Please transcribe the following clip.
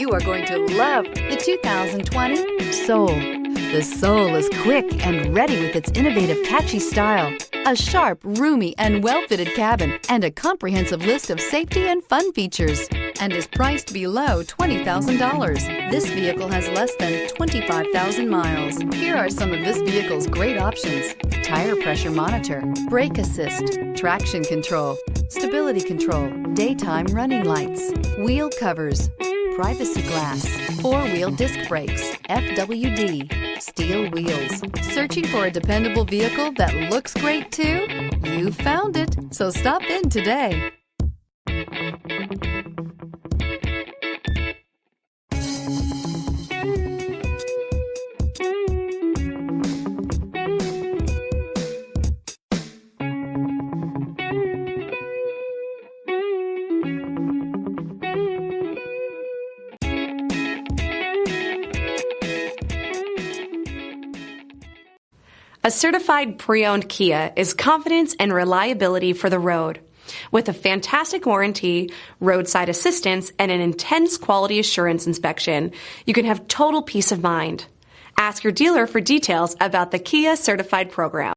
You are going to love the 2020 Soul. The Soul is quick and ready with its innovative, catchy style, a sharp, roomy, and well-fitted cabin, and a comprehensive list of safety and fun features, and is priced below $20,000. This vehicle has less than 25,000 miles. Here are some of this vehicle's great options: tire pressure monitor, brake assist, traction control, stability control, daytime running lights, wheel covers, privacy glass, four-wheel disc brakes, FWD, steel wheels. Searching for a dependable vehicle that looks great too? You found it, so stop in today. A certified pre-owned Kia is confidence and reliability for the road. With a fantastic warranty, roadside assistance, and an intense quality assurance inspection, you can have total peace of mind. Ask your dealer for details about the Kia Certified program.